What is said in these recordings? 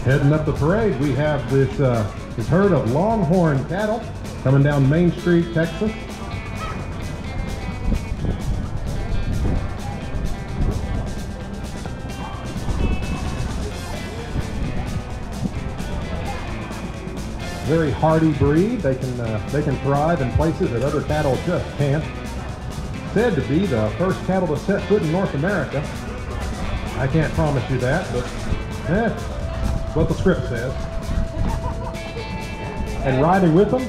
Heading up the parade, we have this herd of longhorn cattle coming down Main Street, Texas. Very hardy breed. They can thrive in places that other cattle just can't. Said to be the first cattle to set foot in North America. I can't promise you that, but what the script says. And riding with them,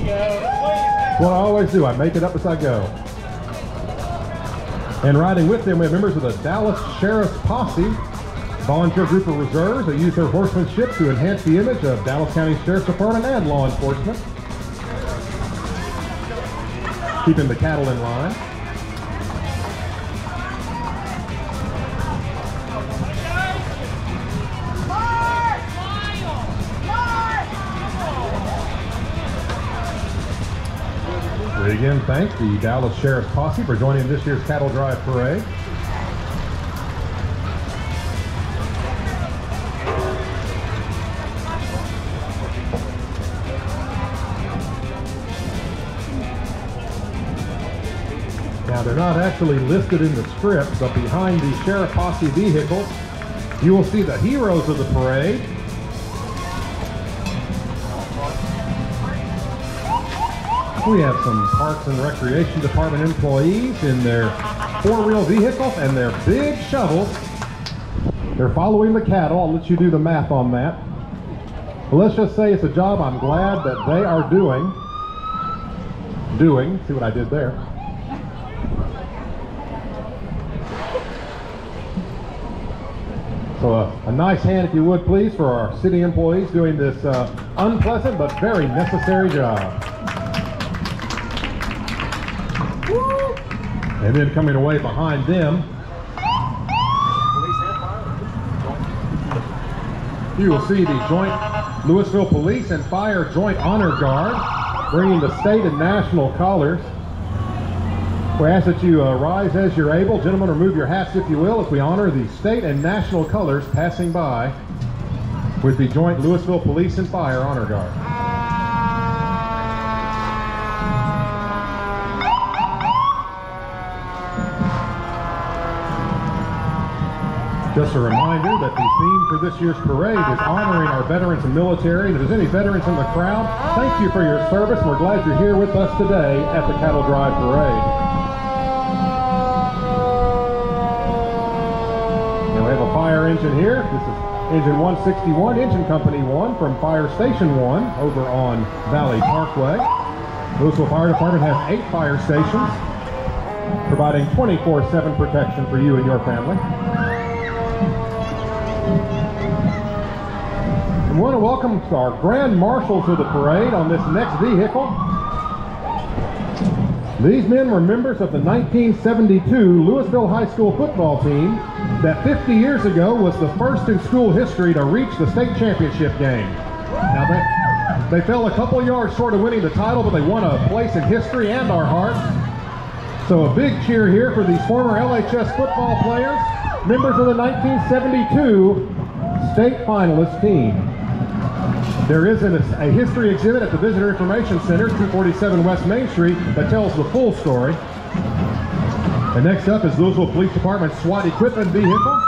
that's what I always do. I make it up as I go. And riding with them, we have members of the Dallas Sheriff's Posse, volunteer group of reserves that use their horsemanship to enhance the image of Dallas County Sheriff's Department and law enforcement, keeping the cattle in line. We again thank the Dallas Sheriff's Posse for joining this year's Cattle Drive Parade. Now, they're not actually listed in the script, but behind the Sheriff Posse vehicles, you will see the heroes of the parade. We have some Parks and Recreation Department employees in their four-wheel vehicles and their big shovels. They're following the cattle. I'll let you do the math on that. But let's just say it's a job I'm glad that they are doing. See what I did there? So a nice hand, if you would, please, for our city employees doing this unpleasant but very necessary job. And then coming away behind them, you will see the joint Lewisville Police and Fire Joint Honor Guard bringing the state and national colors. We ask that you rise as you're able. Gentlemen, remove your hats if you will, as we honor the state and national colors passing by with the joint Lewisville Police and Fire Honor Guard. Just a reminder that the theme for this year's parade is honoring our veterans and military. And if there's any veterans in the crowd, thank you for your service. We're glad you're here with us today at the Cattle Drive Parade. Now we have a fire engine here. This is engine 161, engine company 1 from Fire Station 1 over on Valley Parkway. Lewisville Fire Department has 8 fire stations, providing 24/7 protection for you and your family. I want to welcome our Grand Marshals of the parade on this next vehicle. These men were members of the 1972 Lewisville High School football team that 50 years ago was the first in school history to reach the state championship game. Now they fell a couple yards short of winning the title, but they won a place in history and our hearts. So a big cheer here for these former LHS football players, members of the 1972 state finalist team. There is a history exhibit at the Visitor Information Center, 247 West Main Street, that tells the full story. And next up is Lewisville Police Department SWAT equipment vehicle.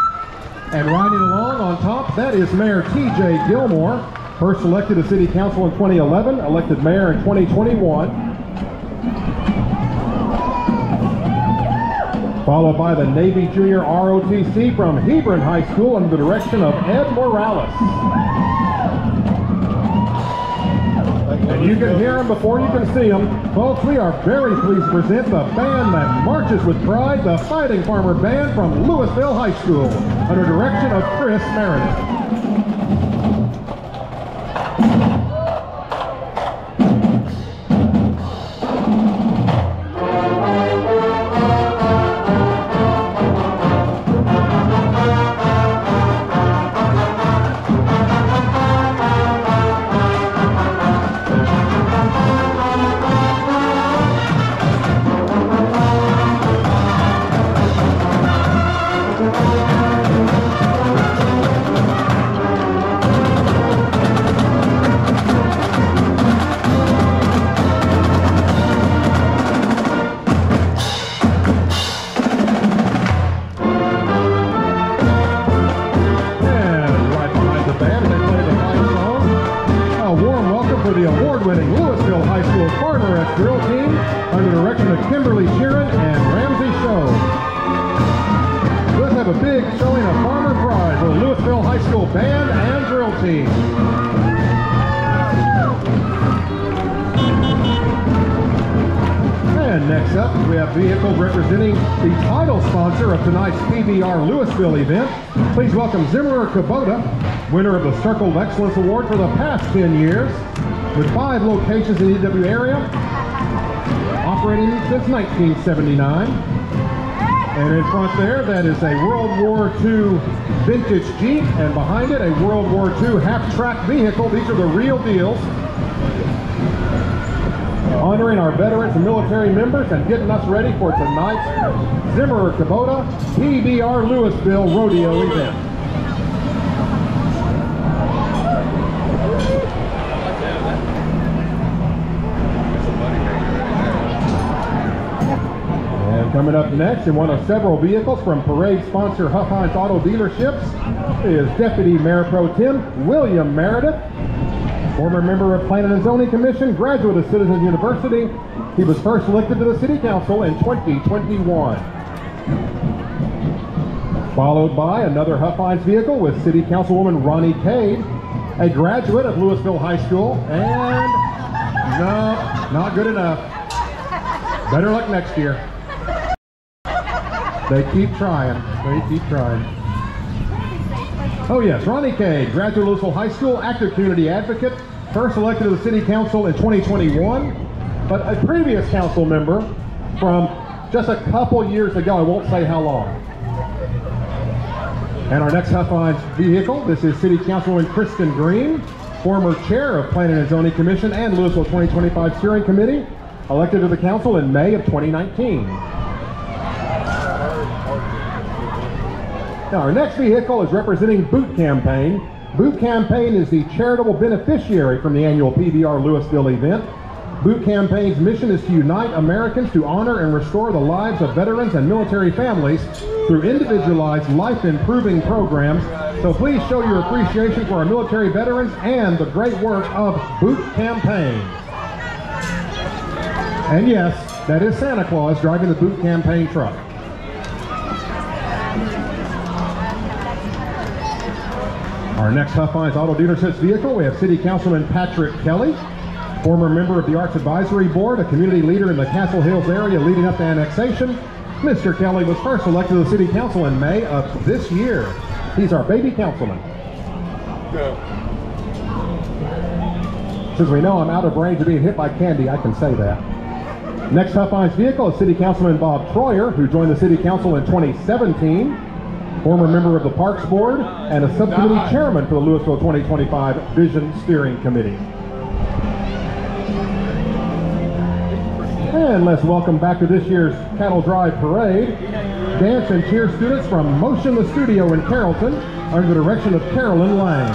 And riding along on top, that is Mayor T.J. Gilmore, first elected to City Council in 2011, elected mayor in 2021. Followed by the Navy Junior ROTC from Hebron High School under the direction of Ed Morales. And you can hear them before you can see them. Folks, we are very pleased to present the band that marches with pride, the Fighting Farmer Band from Lewisville High School, under direction of Chris Meredith. School Band and Drill Team. And next up, we have vehicles representing the title sponsor of tonight's PBR Lewisville event. Please welcome Zimmer Kubota, winner of the Circle of Excellence Award for the past 10 years, with 5 locations in the EW area, operating since 1979. And in front there, that is a World War II vintage Jeep, and behind it, a World War II half-track vehicle. These are the real deals, honoring our veterans and military members and getting us ready for tonight's Zimmer Kubota PBR Lewisville Rodeo event. And coming up next, in one of several vehicles from parade sponsor Huffines Auto Dealerships, is Deputy Mayor Pro Tem William Meredith. Former member of Planning and Zoning Commission, graduate of Citizens University. He was first elected to the City Council in 2021. Followed by another Huffines vehicle with City Councilwoman Ronnie Cade, a graduate of Lewisville High School, and no, not good enough. Better luck next year. They keep trying, they keep trying. Oh yes, Ronnie Cade, graduate of Lewisville High School, active community advocate, first elected to the City Council in 2021, but a previous council member from just a couple years ago, I won't say how long. And our next Huffines vehicle, this is City Councilwoman Kristen Green, former chair of Planning and Zoning Commission and Lewisville 2025 Steering Committee, elected to the council in May of 2019. Now, our next vehicle is representing Boot Campaign. Boot Campaign is the charitable beneficiary from the annual PBR Lewisville event. Boot Campaign's mission is to unite Americans to honor and restore the lives of veterans and military families through individualized life-improving programs. So please show your appreciation for our military veterans and the great work of Boot Campaign. And yes, that is Santa Claus driving the Boot Campaign truck. Our next Huffines Auto Dealerships vehicle, we have City Councilman Patrick Kelly, former member of the Arts Advisory Board, a community leader in the Castle Hills area leading up to annexation. Mr. Kelly was first elected to the City Council in May of this year. He's our baby councilman. Since we know I'm out of range of being hit by candy, I can say that. Next Huffines vehicle is City Councilman Bob Troyer, who joined the City Council in 2017. Former member of the Parks Board and a subcommittee chairman for the Lewisville 2025 Vision Steering Committee. And let's welcome back to this year's Cattle Drive Parade, dance and cheer students from Motion the Studio in Carrollton under the direction of Carolyn Lang.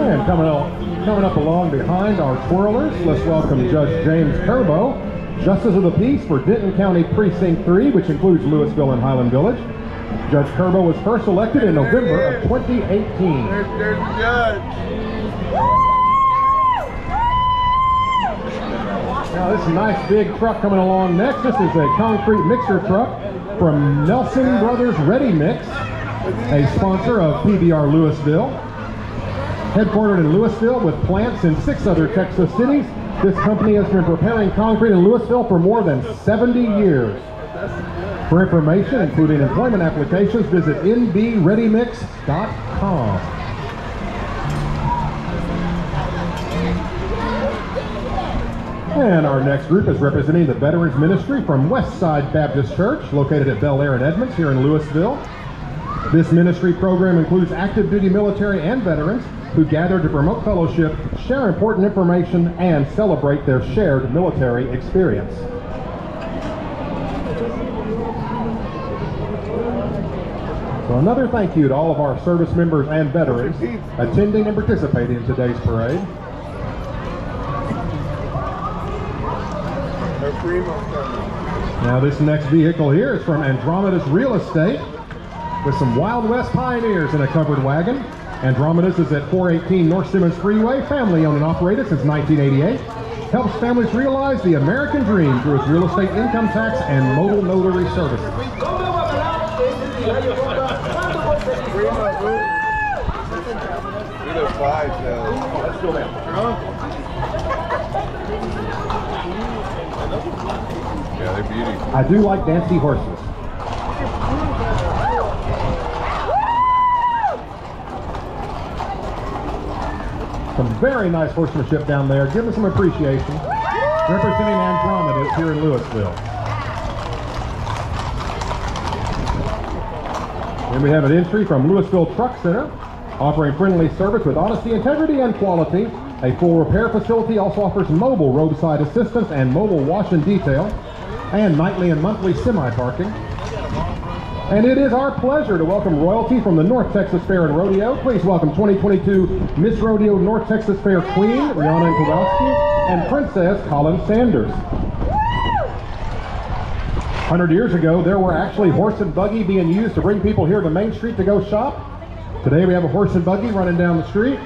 And coming up along behind our twirlers, let's welcome Judge James Curbo, Justice of the Peace for Denton County Precinct 3, which includes Lewisville and Highland Village. Judge Curbo was first elected in November of 2018. There's the judge. Now this nice big truck coming along next, this is a concrete mixer truck from Nelson Brothers Ready Mix, a sponsor of PBR Lewisville. Headquartered in Lewisville with plants in 6 other Texas cities, this company has been preparing concrete in Lewisville for more than 70 years. For information, including employment applications, visit nbreadymix.com. And our next group is representing the Veterans Ministry from Westside Baptist Church, located at Bel Air and Edmonds here in Lewisville. This ministry program includes active duty military and veterans who gather to promote fellowship, share important information, and celebrate their shared military experience. So another thank you to all of our service members and veterans attending and participating in today's parade. Now this next vehicle here is from Andromeda's Real Estate. with some Wild West pioneers in a covered wagon. Andromeda's is at 418 North Simmons Freeway, family owned and operated since 1988. Helps families realize the American dream through its real estate income tax and mobile notary services. Do the 5 now. Let's go down. Yeah, they're beauty. I do like dancy horses. Some very nice horsemanship down there. Give us some appreciation. Representing Andromeda's here in Lewisville. And we have an entry from Lewisville Truck Center, offering friendly service with honesty, integrity, and quality. A full repair facility also offers mobile roadside assistance and mobile wash and detail, and nightly and monthly semi-parking. And it is our pleasure to welcome royalty from the North Texas Fair and Rodeo. Please welcome 2022 Miss Rodeo North Texas Fair Queen, Rihanna Kowalski, and Princess Colin Sanders. 100 years ago, there were actually horse and buggy being used to bring people here to Main Street to go shop. Today we have a horse and buggy running down the street,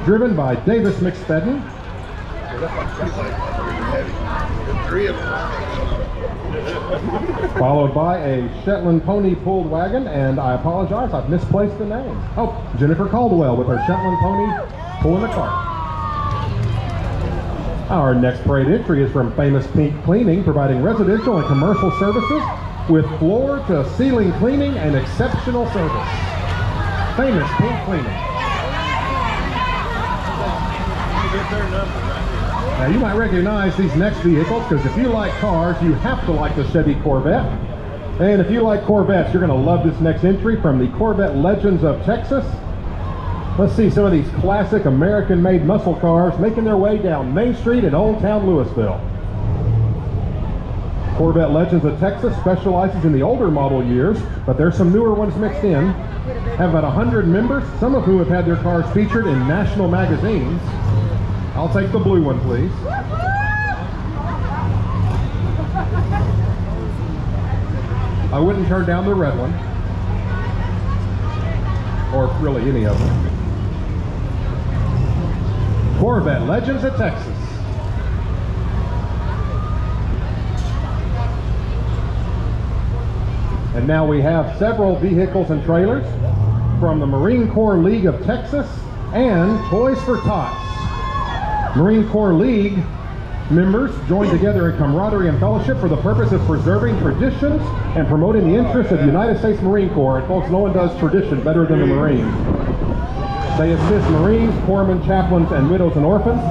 driven by Davis McSpadden. Three of them. Followed by a Shetland pony pulled wagon, and I apologize, I've misplaced the name. Oh, Jennifer Caldwell with her Shetland pony pulling the cart. Our next parade entry is from Famous Pink Cleaning, providing residential and commercial services with floor to ceiling cleaning and exceptional service. Famous Pink Cleaning. Now you might recognize these next vehicles, because if you like cars, you have to like the Chevy Corvette. And if you like Corvettes, you're going to love this next entry from the Corvette Legends of Texas. Let's see some of these classic American-made muscle cars making their way down Main Street in Old Town Lewisville. Corvette Legends of Texas specializes in the older model years, but there's some newer ones mixed in. Have about 100 members, some of whom have had their cars featured in national magazines. I'll take the blue one, please. I wouldn't turn down the red one, or really any of them. Corvette Legends of Texas. And now we have several vehicles and trailers from the Marine Corps League of Texas and Toys for Tots. Marine Corps League members join together in camaraderie and fellowship for the purpose of preserving traditions and promoting the interests of the United States Marine Corps. And folks, no one does tradition better than the Marines. They assist Marines, corpsmen, chaplains, and widows and orphans.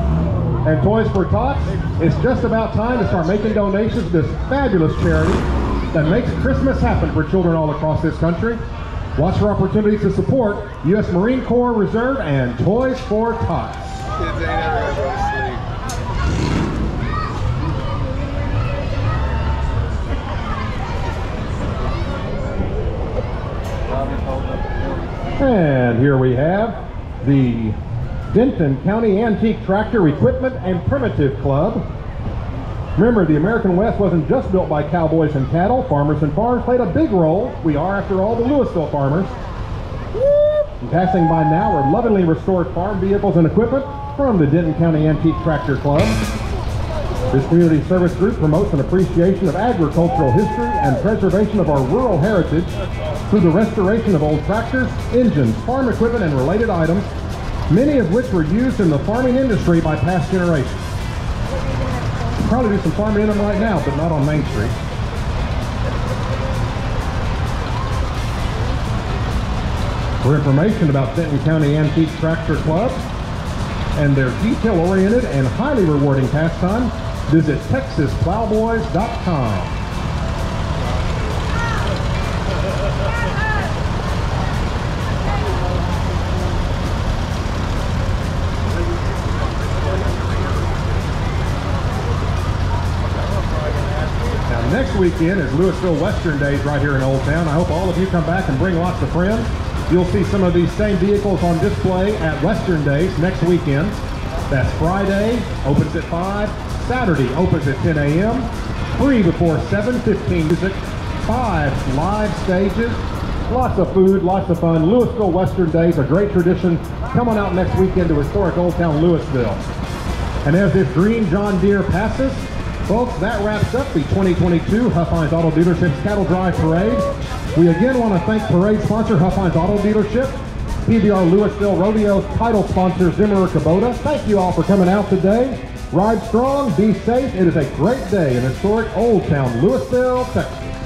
And Toys for Tots, it's just about time to start making donations to this fabulous charity that makes Christmas happen for children all across this country. Watch for opportunities to support U.S. Marine Corps Reserve and Toys for Tots. Kids ain't ever gonna go to sleep. And here we have the Denton County Antique Tractor Equipment and Primitive Club. Remember, the American West wasn't just built by cowboys and cattle. Farmers and farms played a big role. We are, after all, the Lewisville farmers. And passing by now are lovingly restored farm vehicles and equipment from the Denton County Antique Tractor Club. This community service group promotes an appreciation of agricultural history and preservation of our rural heritage through the restoration of old tractors, engines, farm equipment, and related items, many of which were used in the farming industry by past generations. Probably do some farming in them right now, but not on Main Street. For information about Denton County Antique Tractor Club and their detail-oriented and highly rewarding pastime, visit TexasPlowboys.com. Next weekend is Lewisville Western Days right here in Old Town. I hope all of you come back and bring lots of friends. You'll see some of these same vehicles on display at Western Days next weekend. That's Friday, opens at 5. Saturday, opens at 10 a.m. Free before 7:15 music. 5 live stages. lots of food, lots of fun. Lewisville Western Days, a great tradition. Come on out next weekend to historic Old Town Lewisville. And as this green John Deere passes, folks, that wraps up the 2022 Huffines Auto Dealerships Cattle Drive Parade. We again want to thank parade sponsor Huffines Auto Dealership, PBR Louisville Rodeo's title sponsor Zimmer Kubota. Thank you all for coming out today. Ride strong, be safe. It is a great day in historic Old Town Lewisville, Texas.